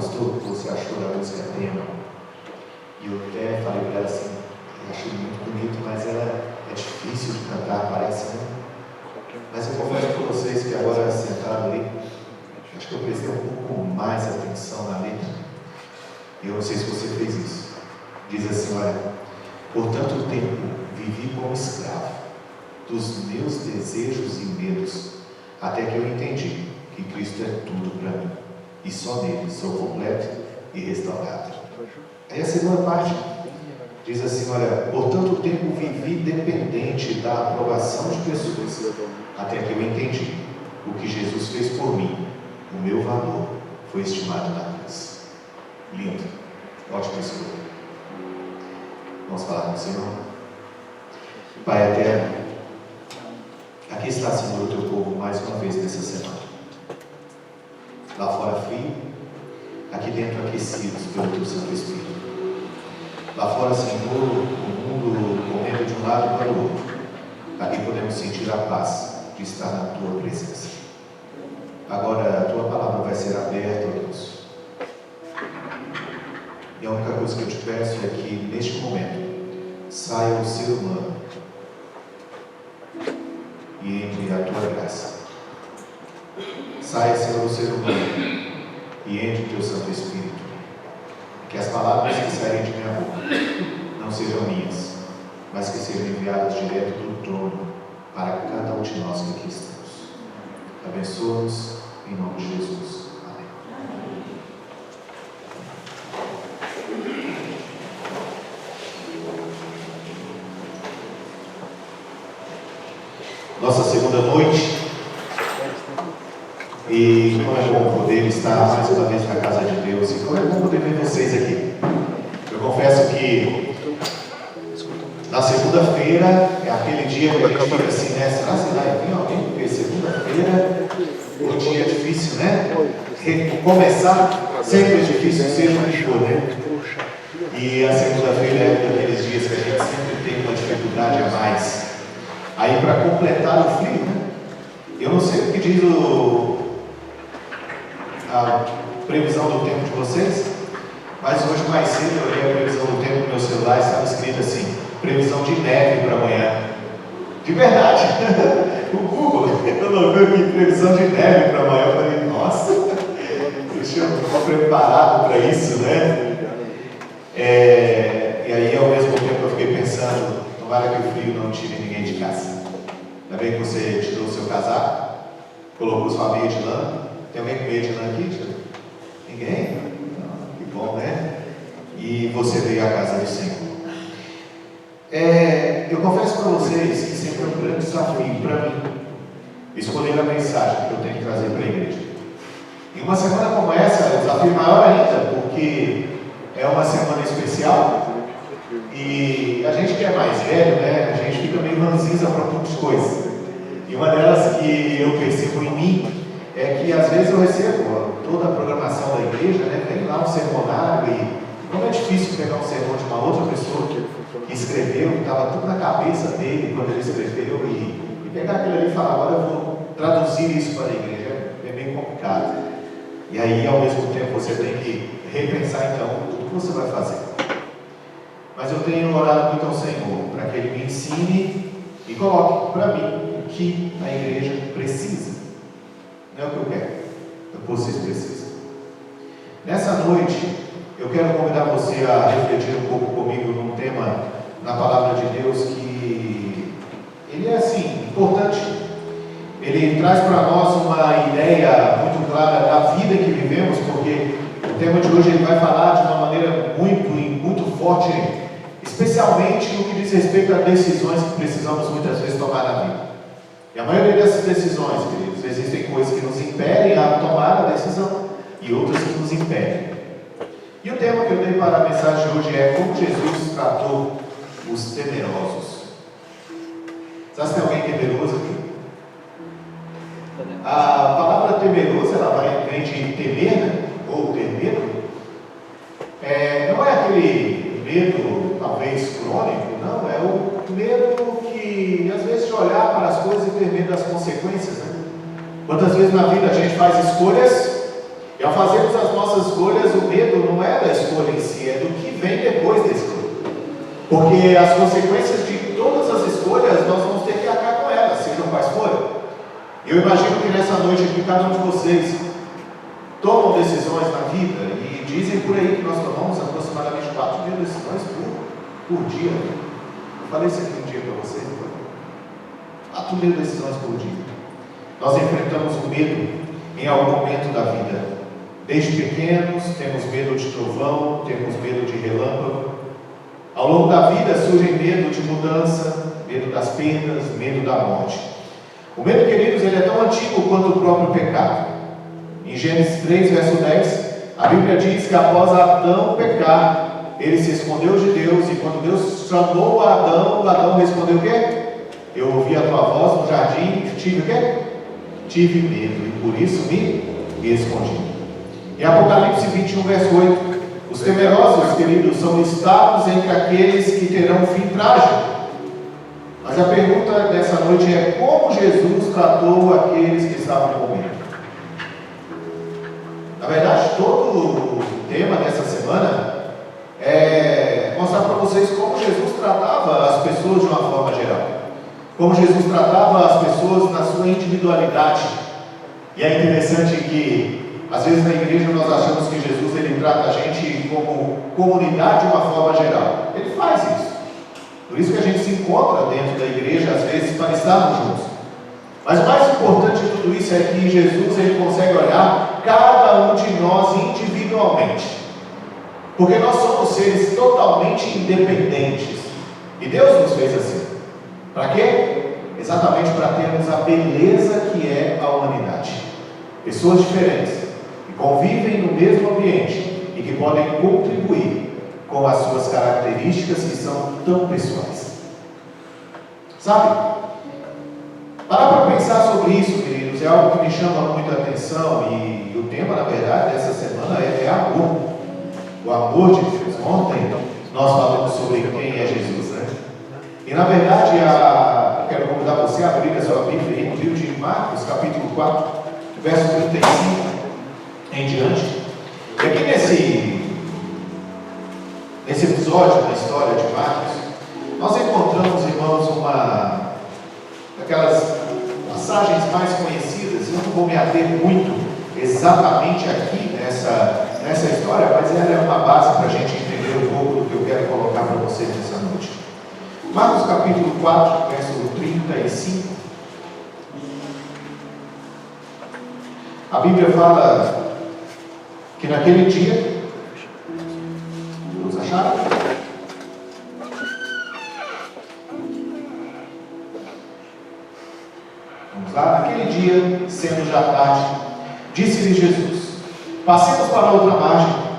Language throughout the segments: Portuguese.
pastor, o que você achou da música tema? E eu até falei para ela assim, eu achei muito bonito, mas ela é difícil de cantar, parece, né? Mas eu confesso para vocês que agora sentado ali, acho que eu prestei um pouco mais atenção na letra. E eu não sei se você fez isso. Diz assim, olha, por tanto tempo vivi como escravo dos meus desejos e medos, até que eu entendi que Cristo é tudo para mim, e só nele sou completo e restaurado. Aí a segunda parte diz assim, olha, por tanto tempo vivi dependente da aprovação de pessoas, até que eu entendi o que Jesus fez por mim, o meu valor foi estimado na cruz. Lindo, ótima escolha. Vamos falar com o Senhor. Pai eterno, aqui está, Senhor, o teu povo mais uma vez nessa semana. Lá fora frio, aqui dentro aquecidos pelo teu Santo Espírito. Lá fora, Senhor, o mundo correndo de um lado para o outro. Aqui podemos sentir a paz de estar na tua presença. Agora a tua palavra vai ser aberta, ó Deus. E a única coisa que eu te peço é que neste momento saia o ser humano e entre a tua graça. Saia, Senhor, o ser humano e entre o teu Santo Espírito. Que as palavras que saírem de minha boca não sejam minhas, mas que sejam enviadas direto do trono para cada um de nós que aqui estamos. Abençoa-nos em nome de Jesus. Amém. Nossa segunda noite. E como é bom poder estar mais uma vez na casa de Deus. E como é bom poder ver vocês aqui. Eu confesso que na segunda-feira é aquele dia que a gente fica assim, né? Será que vai vir alguém? Porque segunda-feira o dia é difícil, né? Começar sempre é difícil, seja o que for, né? E a segunda-feira é um daqueles dias que a gente sempre tem uma dificuldade a mais. Aí para completar o frio, né? Eu não sei o que diz a previsão do tempo de vocês, mas hoje mais cedo eu olhei a previsão do tempo no meu celular e estava escrito assim, previsão de neve para amanhã. De verdade, o Google colocou aqui previsão de neve para amanhã. Eu falei, nossa, eu estou preparado para isso, né? E aí ao mesmo tempo eu fiquei pensando, tomara que o frio não tire ninguém de casa. Ainda bem que você tirou o seu casaco, colocou sua meia de lã. Tem alguém com meia de lã aqui? Ninguém? Não, que bom, né? E você veio à casa do Senhor. Eu confesso para vocês que sempre é um grande desafio para mim escolher a mensagem que eu tenho que trazer para a igreja. Em uma semana como essa, é um desafio maior ainda, porque é uma semana especial e a gente que é mais velho, né, a gente fica meio ranzinza para muitas coisas. E uma delas que eu percebo em mim é que às vezes eu recebo toda a programação da igreja, né, vem lá um sermonário e como é difícil pegar um sermão de uma outra pessoa que escreveu, que estava tudo na cabeça dele quando ele escreveu e pegar aquilo ali e falar, agora eu vou traduzir isso para a igreja, é bem complicado. E aí ao mesmo tempo você tem que repensar então tudo que você vai fazer. Mas eu tenho orado muito ao Senhor para que Ele me ensine e coloque para mim o que a igreja precisa. Não é o que eu quero, é o que vocês precisam. Nessa noite, eu quero convidar você a refletir um pouco comigo num tema na Palavra de Deus que ele é assim, importante. Ele traz para nós uma ideia muito clara da vida que vivemos, porque o tema de hoje ele vai falar de uma maneira muito forte, especialmente no que diz respeito a decisões que precisamos muitas vezes tomar na vida. E a maioria dessas decisões, queridos, existem coisas que nos impedem a tomar a decisão e outras que nos impedem. E o tema que eu dei para a mensagem de hoje é como Jesus tratou os temerosos. Sabe se tem alguém temeroso aqui? A palavra temeroso, ela vem de temer, né? Ou ter medo. Não é aquele medo, talvez, crônico, não. É o medo que, às vezes, de olhar para as coisas e ter medo das consequências, né? Quantas vezes na vida a gente faz escolhas, e ao fazermos as nossas escolhas, o não é da escolha em si, é do que vem depois da escolha. Porque as consequências de todas as escolhas, nós vamos ter que arcar com elas, sejam quais forem. Eu imagino que nessa noite aqui, cada um de vocês tomam decisões na vida, e dizem por aí que nós tomamos aproximadamente 4.000 decisões por dia. Eu falei isso aqui um dia para vocês, 4.000 decisões por dia. Nós enfrentamos o medo em algum momento da vida. Desde pequenos, temos medo de trovão, temos medo de relâmpago. Ao longo da vida surge medo de mudança, medo das perdas, medo da morte. O medo, queridos, ele é tão antigo quanto o próprio pecado. Em Gênesis 3, verso 10, a Bíblia diz que após Adão pecar, ele se escondeu de Deus, e quando Deus chamou Adão respondeu o quê? Eu ouvi a tua voz no jardim, tive o quê? Tive medo, e por isso me escondi. Em Apocalipse 21, verso 8, os temerosos, queridos, são listados entre aqueles que terão um fim trágico. Mas a pergunta dessa noite é: como Jesus tratou aqueles que estavam com medo? Na verdade, todo o tema dessa semana é mostrar para vocês como Jesus tratava as pessoas de uma forma geral. Como Jesus tratava as pessoas na sua individualidade. E é interessante que às vezes na igreja nós achamos que Jesus ele trata a gente como comunidade de uma forma geral. Ele faz isso. Por isso que a gente se encontra dentro da igreja às vezes para estarmos juntos. Mas o mais importante de tudo isso é que Jesus ele consegue olhar cada um de nós individualmente. Porque nós somos seres totalmente independentes. E Deus nos fez assim. Para quê? Exatamente para termos a beleza que é a humanidade. Pessoas diferentes, que convivem no mesmo ambiente e que podem contribuir com as suas características que são tão pessoais. Sabe? Parar para pensar sobre isso, queridos, é algo que me chama muita atenção, e o tema, na verdade, dessa semana é amor. O amor de Deus. Ontem nós falamos sobre quem é Jesus, né? E na verdade, eu quero convidar você a abrir a sua Bíblia no livro de Marcos, capítulo 4, verso 35 em diante. E aqui nesse episódio da história de Marcos, nós encontramos, irmãos, aquelas passagens mais conhecidas. Eu não vou me ater muito exatamente aqui nessa história, mas ela é uma base para a gente entender um pouco do que eu quero colocar para vocês nessa noite. Marcos capítulo 4, verso 35. A Bíblia fala que naquele dia, todos acharam? Vamos lá. Naquele dia, sendo já tarde, disse-lhe Jesus: passemos para outra margem.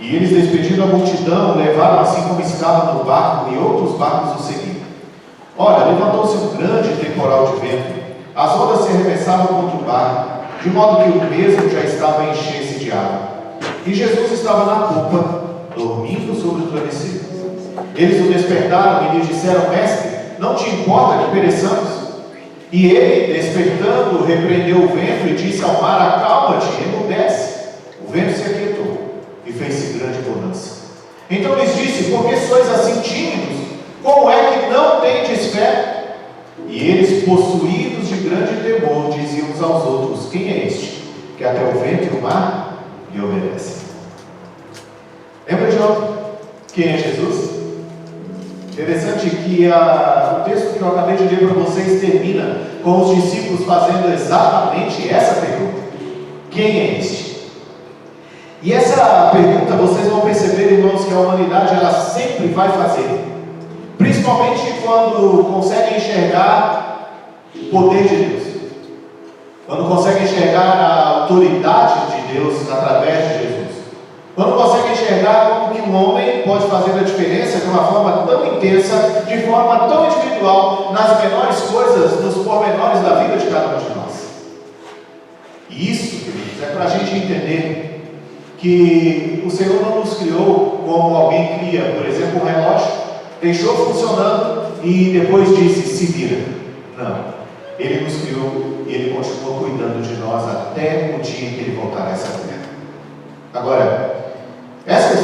E eles, despedindo a multidão, levaram assim como estava no barco, e outros barcos o seguiam. Ora, levantou-se um grande temporal de vento, as ondas se arremessavam contra o barco, de modo que o mesmo já estava a encher-se de água. E Jesus estava na popa, dormindo sobre o travesseiro. Eles o despertaram e lhe disseram: mestre, não te importa que pereçamos? E ele, despertando, repreendeu o vento e disse ao mar: acalma-te, emudece. O vento se aquietou e fez-se grande bonança. Então lhes disse: por que sois assim tímidos? Como é que não tendes fé? E eles, possuídos de grande temor, diziam uns aos outros: quem é este, que até o vento e o mar lhe obedecem? Lembra de ontem? Quem é Jesus? Interessante que o texto que eu acabei de ler para vocês termina com os discípulos fazendo exatamente essa pergunta: quem é este? E essa pergunta vocês vão perceber, irmãos, que a humanidade ela sempre vai fazer, principalmente quando consegue enxergar o poder de Deus, quando consegue enxergar a autoridade de Deus através de Jesus, quando consegue enxergar como que um homem pode fazer a diferença de uma forma tão intensa, de forma tão individual, nas menores coisas, nos pormenores da vida de cada um de nós. E isso, queridos, é para a gente entender que o Senhor não nos criou como alguém cria, por exemplo, um relógio, deixou funcionando e depois disse: se vira. Não. Ele nos criou e Ele continua cuidando de nós até o dia em que Ele voltar a essa terra. Agora, essa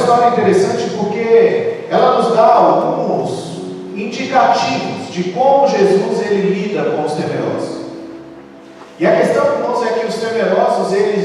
história é interessante porque ela nos dá alguns indicativos de como Jesus ele lida com os temerosos. E a questão, irmãos, é que os temerosos, eles